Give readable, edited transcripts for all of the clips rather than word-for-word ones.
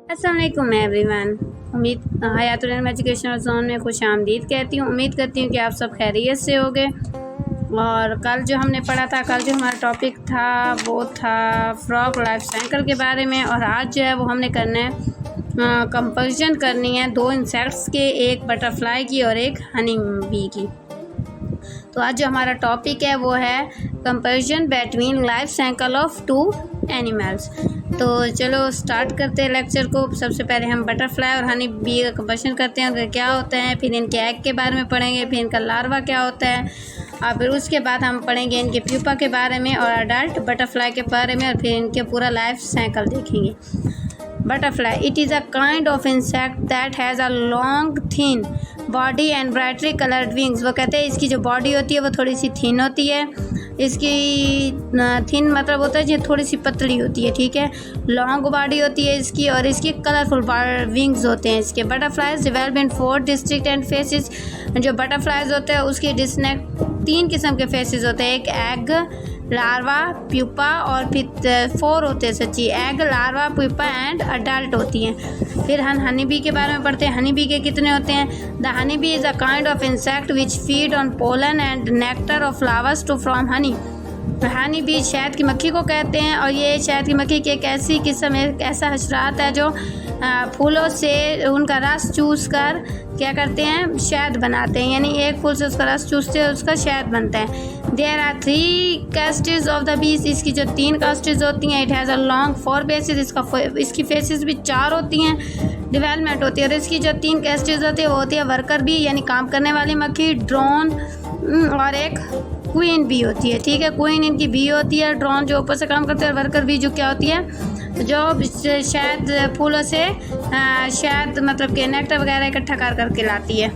अस्सलाम वालेकुम एवरीवन। हयातुल इल्म एजुकेशनल जोन में खुश आमदीद कहती हूँ। उम्मीद करती हूँ कि आप सब खैरियत से होंगे। और कल जो हमने पढ़ा था, कल जो हमारा टॉपिक था वो था फ्रॉग लाइफ साइकिल के बारे में। और आज जो है वो हमने करना है कंपैरिजन करनी है दो इंसेक्ट्स के, एक बटरफ्लाई की और एक हनी बी की। तो आज जो हमारा टॉपिक है वो है comparison between life cycle of two animals. तो चलो स्टार्ट करते हैं लेक्चर को। सबसे पहले हम बटरफ्लाई और हनी बी का कंपैरिजन करते हैं, उनके क्या होते हैं, फिर इनके एग के बारे में पढ़ेंगे, फिर इनका लार्वा क्या होता है, और फिर उसके बाद हम पढ़ेंगे इनके प्यूपा के बारे में और अडल्ट बटरफ्लाई के बारे में, और फिर इनके पूरा लाइफ साइकिल देखेंगे। Butterfly. It is a kind of insect that has a long, thin body and brightly colored wings. वो कहते हैं इसकी जो बॉडी होती है वो थोड़ी सी थिन होती है। इसकी थिन मतलब होता है जो थोड़ी सी पतली होती है, ठीक है। लॉन्ग बॉडी होती है इसकी और इसकी कलरफुल विंग्स होते हैं इसके। Butterflies develop in 4 district and faces. जो बटरफ्लाइज होते हैं उसकी डिस्टिंक्ट 3 किस्म के फेसेस होते हैं, एक एग, लार्वा, प्यूपा और फिर 4 होते हैं सच्ची, egg, larva, pupa and adult होती हैं। फिर हम हनी बी के बारे में पढ़ते हैं। हनी बी के कितने होते हैं? The honey bee is a kind of insect which feed on pollen and nectar of flowers to from honey. Honey bee शहद की मक्खी को कहते हैं, और ये शहद की मक्खी की एक ऐसी किस्म, एक ऐसा हशरात है जो फूलों से उनका रस चूस कर क्या करते हैं, शहद बनाते हैं। यानी एक फूल से उसका रस चूसते हैं, उसका शहद बनता है। देयर आर 3 कैस्टेज ऑफ द बीस। इसकी जो 3 कास्टेज होती हैं। It has a long 4 faces. इसकी फेसेस भी 4 होती हैं, डेवलपमेंट होती है। और इसकी जो 3 कैस्टेज होती है वो होती है वर्कर बी यानी काम करने वाली मक्खी, ड्रोन और एक क्वीन बी होती है, ठीक है। क्वीन इनकी बी होती है, ड्रोन जो ऊपर से काम करते हैं, वर्कर बी जो क्या होती है, जो शहद फूलों से शहद मतलब कि नेक्टर वगैरह इकट्ठा कर करके लाती है।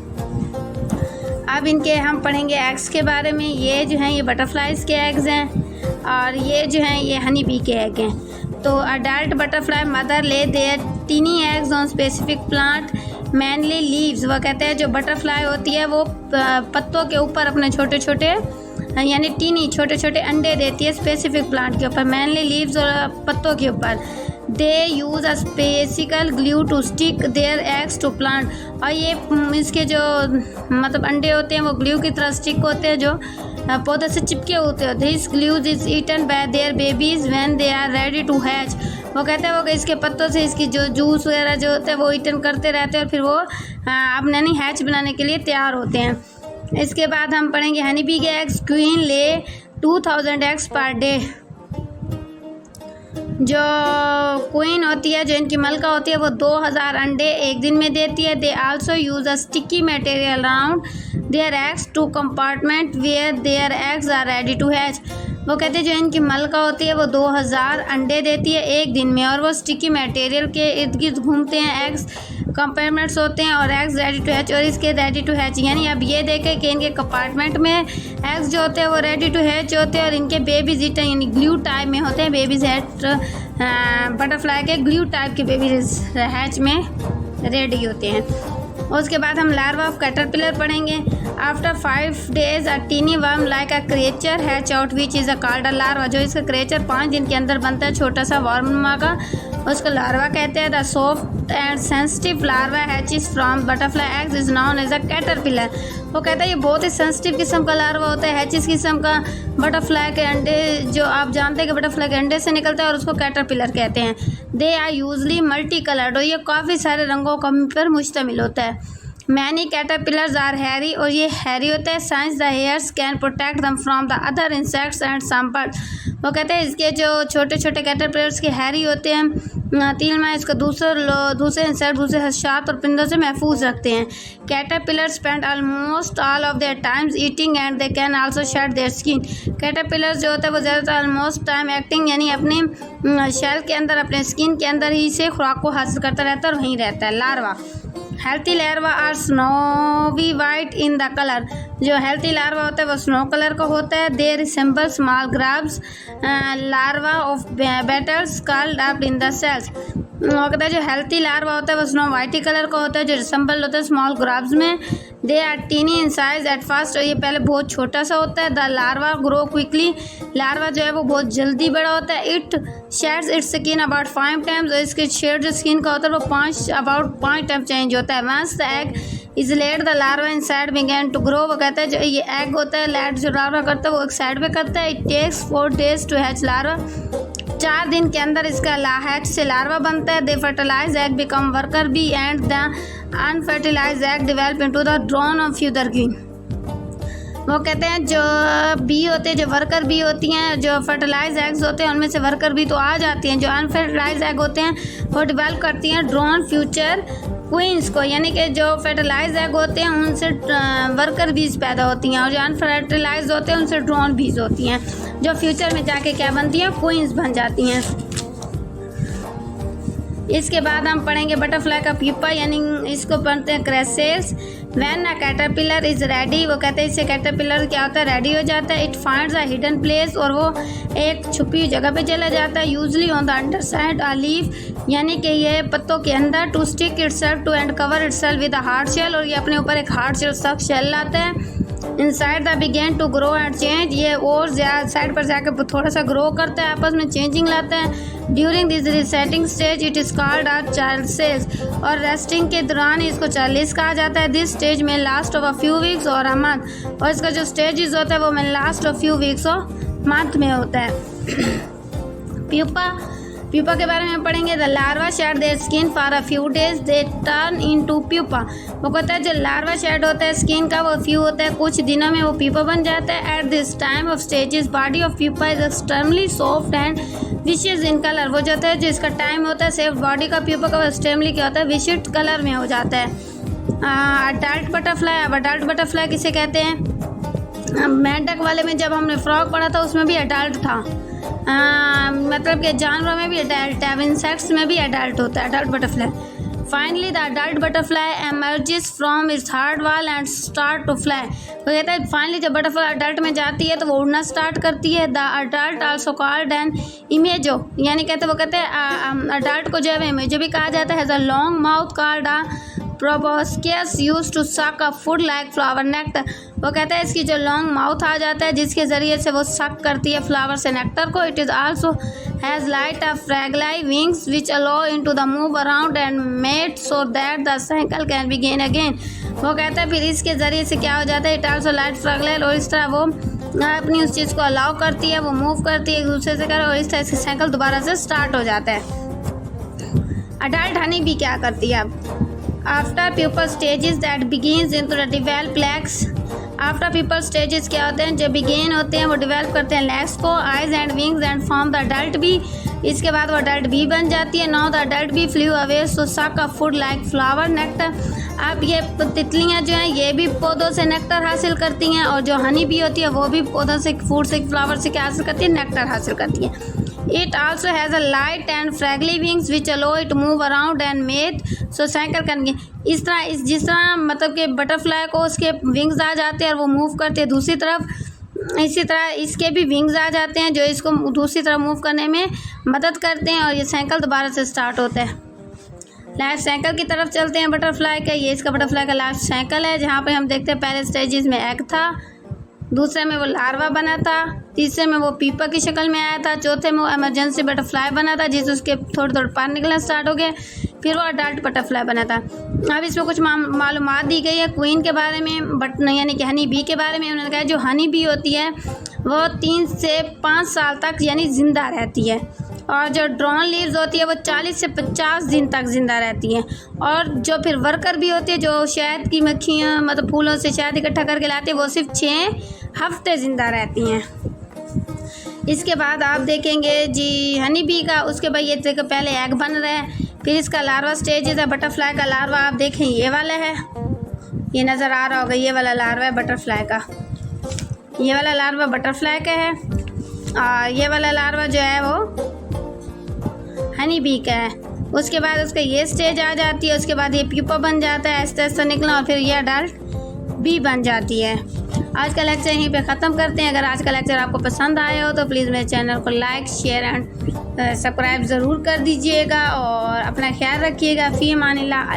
अब इनके हम पढ़ेंगे एग्स के बारे में। ये जो हैं ये बटरफ्लाइज के एग्स हैं और ये जो हैं ये हनी बी के एग हैं। तो adult butterfly mother lay their tiny eggs on specific plant mainly leaves. वो कहते हैं जो बटरफ्लाई होती है वो पत्तों के ऊपर अपने छोटे छोटे यानी टीनी छोटे छोटे अंडे देती है स्पेसिफिक प्लांट के ऊपर, मैनली लीव्स और पत्तों के ऊपर। They use a special glue to stick their eggs to plant. और ये इसके जो मतलब अंडे होते हैं वो ग्लू की तरह स्टिक होते हैं, जो पौधे से चिपके होते हैं। This glue is eaten by their babies when they are ready to hatch. वो कहते हैं वो इसके पत्तों से इसकी जो जूस वगैरह जो होते हैं वो ईटन करते रहते हैं और फिर वो अपने नहीं हैच बनाने के लिए तैयार होते हैं। इसके बाद हम पढ़ेंगे हनी बी के एग्स। क्वीन ले 2000 एग्स पर डे। जो क्वीन होती है, जो इनकी मलका होती है, वो 2000 अंडे एक दिन में देती है। They also use a sticky material around their eggs to compartment where their eggs are ready to hatch. वो कहते हैं जो इनकी मलका होती है वो 2000 अंडे देती है एक दिन में, और वो स्टिकी मटेरियल के इर्द गिर्द घूमते हैं। एग्स कंपार्टमेंट्स होते हैं और एग्स रेडी टू हैच, और इसके रेडी टू हैच यानी अब ये देखें कि इनके कंपार्टमेंट में एग्स जो होते हैं वो रेडी टू हैच होते हैं, और इनके बेबीज ईटन यानी ग्लू टाइप में होते हैं। बेबीज हैच बटरफ्लाई के ग्लू टाइप के बेबीज हैच में रेडी होते हैं। उसके बाद हम लार्वा ऑफ कैटरपिलर पढ़ेंगे। After 5 days a tiny worm like a creature hatch out which is a called a larva. जो इसका क्रिएचर 5 दिन के अंदर बनता है, छोटा सा वर्म का, उसको लार्वा कहते हैं। The soft and sensitive larva hatches from butterfly eggs is known as a caterpillar. वो कहता है ये बहुत ही सेंसिटिव किस्म का लार्वा होता है, हैचिस किस्म का। बटरफ्लाई के अंडे जो आप जानते हैं कि बटरफ्लाई के अंडे से निकलता है और उसको कैटरपिलर कहते हैं। They are usually multi coloured, और ये काफ़ी सारे रंगों का पर मुश्तमिल होता है। मैनी कैटरपिलर्स आर हैरी, और ये हैरी होता है। Since the hairs can protect them from the other insects and some birds. वो कहते हैं इसके जो छोटे छोटे कैटरपिलर्स के हैरी होते हैं, तीन में इसको दूसरे इंसेक्ट, दूसरे हशात और परिंदों से महफूज रखते हैं। Caterpillars spend almost all of their times eating and they can also shade their skin. Caterpillars जो होता है वो ज़्यादातर ऑलमोस्ट टाइम एक्टिंग यानी अपने शेल के अंदर, अपने स्किन के अंदर ही से खुराक को हासिल करता रहता है और वहीं रहता है। Larva healthy larva are snowy white in the colour. जो हेल्थी लार्वा होता है वो स्नो कलर का होता है। They resemble small grubs larva of beetles curled up in the cells. वो कहता है जो हेल्थी लार्वा होता है वो स्नो वाइटी कलर का होता है, जो रिसेंबल होता है स्मॉल ग्राब्स में। They are tiny in size at first, और ये पहले बहुत छोटा सा होता है। The larva grow quickly, larva जो है वो बहुत जल्दी बड़ा होता है। It sheds its skin about 5 times, और इसके शेड जो स्किन का होता है वो 5 टाइम चेंज होता है। Once the egg is laid the larva inside begin to grow, वो कहता है जो ये एग होता है लैड जो लार्वा करता है वो एक साइड पे करता है। It takes 4 days to hatch larva, 4 दिन के अंदर इसका हैच से लार्वा बनता है। They fertilise egg become worker bee and the unfertilise egg develop into the drone of future queen. वो कहते हैं जो बी होते हैं, जो वर्कर बी होती हैं, जो फर्टिलाइज एग्स होते हैं उनमें से वर्कर बी तो आ जाती हैं, जो अनफर्टिलाइज एग होते हैं वो डिवेल्प करती हैं ड्रोन फ्यूचर क्वींस को, यानी कि जो फर्टिलाइज एग होते हैं उनसे वर्कर बीज पैदा होती हैं, और जो अनफर्टिलाइज होते हैं उनसे ड्रोन बीज होती हैं, जो फ्यूचर में जाके क्या बनती हैं, क्वींस बन जाती हैं। इसके बाद हम पढ़ेंगे बटरफ्लाई का प्यूपा, यानी इसको पढ़ते हैं क्रेसेस। When a caterpillar is ready, वो कहते हैं इससे कैटरपिलर क्या होता है, रेडी हो जाता है। It finds a hidden place, और वो एक छुपी हुई जगह पे चला जाता है। Usually on the underside a leaf, यानी कि ये पत्तों के अंदर। To stick itself to and cover itself with a hard shell, और ये अपने ऊपर एक हार्ड शेल सख्त शेल लाता है। Inside the begin to grow and change, ये और साइड पर जाकर थोड़ा सा ग्रो करता है, आपस में चेंजिंग लाता है। During this resetting stage it is called a child stage, और रेस्टिंग के दौरान इसको चाइल्ड कहा जाता है। दिस स्टेज में last of a few weeks और अ मंथ, और इसका जो स्टेजेस होता है वो में लास्ट ऑफ फ्यू वीक्स और मंथ में होता है। प्यूपा के बारे में पढ़ेंगे। The larva shade their skin for a few days they turn into pupa, वो कहता है जो लार्वा शेड होता है स्किन का वो फ्यू होता है, कुछ दिनों में वो प्यूपा बन जाता है। At this time of stages body of pupa is extremely soft and vicious in colour, वो जो है जो इसका टाइम होता है सेफ बॉडी का प्यूपा का वो एक्सट्रीमली क्या होता है, विशिट कलर में हो जाता है। अडल्ट बटरफ्लाई, अब अडल्ट बटरफ्लाई किसे कहते हैं, मेंढक वाले में जब हमने फ्रॉग पढ़ा था उसमें भी अडल्ट था, मतलब कि जानवरों में भी अडल्ट है, इंसेक्ट्स में भी अडल्ट होता है adult butterfly. Finally the adult butterfly emerges from its hard wall and start to fly, वो कहता है फाइनली जब बटरफ्लाई अडल्ट में जाती है तो वो उड़ना स्टार्ट करती है। The adult also called an imago, यानी कहते हैं अडल्ट को जो है इमेजो भी कहा जाता है। The long mouth called a proboscis use to suck a food like flower nectar, वो कहता है इसकी जो लॉन्ग माउथ आ जाता है जिसके ज़रिए से वो सक करती है फ्लावर से नेक्टर को। It is also has light of fragile wings which allow in to the move around and made so that the cycle can begin again, वो कहता है फिर इसके ज़रिए से क्या हो जाता है, इट आल्सो लाइट फ्रैगलाई, और इस तरह वो अपनी उस चीज़ को अलाउ करती है, वो मूव करती है एक दूसरे से कर, और इस तरह से साइकिल दोबारा से स्टार्ट हो जाता है। अडल्ट हनी भी क्या करती है अब, after pupal stages that begins into the develop legs, after pupal stages क्या होते हैं, जो बिगिन होते हैं वो डेवलप करते हैं लेग्स को, eyes and wings and form the adult bee, इसके बाद वो अडल्ट बी बन जाती है। Now the adult bee flew away so suck a food like flower nectar, अब ये तितलियाँ जो हैं ये भी पौधों से नेक्टर हासिल करती हैं, और जो हनी बी होती है वो भी पौधों से फूड से फ्लावर से क्या हासिल करती है, नेक्टर हासिल करती है। It also has a light and fraggly wings which allow it to move around and mate so cycle करके, इस तरह जिस तरह मतलब कि बटरफ्लाई को उसके विंग्स आ जाते हैं और वो मूव करते हैं दूसरी तरफ, इसी तरह इसके भी विंग्स आ जाते हैं जो इसको दूसरी तरफ मूव करने में मदद करते हैं, और ये साइकिल दोबारा से स्टार्ट होता है। लाइफ साइकिल की तरफ चलते हैं बटरफ्लाई का, ये इसका बटरफ्लाई का लाइफ साइकिल है, जहाँ पे हम देखते हैं पहले स्टेजेस में एग था, दूसरे में वो लार्वा बना था, तीसरे में वो पीपा की शक्ल में आया था, चौथे में वो इमरजेंसी बटरफ्लाई बना था जिससे उसके थोड़े थोड़े पार निकलना स्टार्ट हो गए, फिर वो अडल्ट बटरफ्लाई बना था। अब इसमें कुछ मालूमात दी गई है क्वीन के बारे में, यानी कि हनी बी के बारे में। उन्होंने कहा जो हनी बी होती है वो 3 से 5 साल तक यानी ज़िंदा रहती है, और जो ड्रोन लीव्स होती है वो 40 से 50 दिन तक ज़िंदा रहती हैं, और जो फिर वर्कर भी होती है जो शहद की मक्खियाँ मतलब फूलों से शहद इकट्ठा करके लाती है वो सिर्फ 6 हफ्ते ज़िंदा रहती हैं। इसके बाद आप देखेंगे जी हनी बी का, उसके बाद ये देखो पहले एग बन रहा है, फिर इसका लार्वा स्टेज है, बटरफ्लाई का लार्वा आप देखें ये वाला है, ये नज़र आ रहा होगा, ये वाला लार्वा है बटरफ्लाई का, ये वाला लार्वा बटरफ्लाई का है, और ये वाला लार्वा जो है वो हनी बी का है। उसके बाद उसका ये स्टेज आ जाती है, उसके बाद ये प्यूपा बन जाता है, आहिस्ता आहिस्ता निकला, और फिर ये अडल्ट भी बन जाती है। आज का लेक्चर यहीं पे ख़त्म करते हैं। अगर आज का लेक्चर आपको पसंद आया हो तो प्लीज़ मेरे चैनल को लाइक शेयर एंड सब्सक्राइब ज़रूर कर दीजिएगा और अपना ख्याल रखिएगा। फ़ी अमानिल्लाह।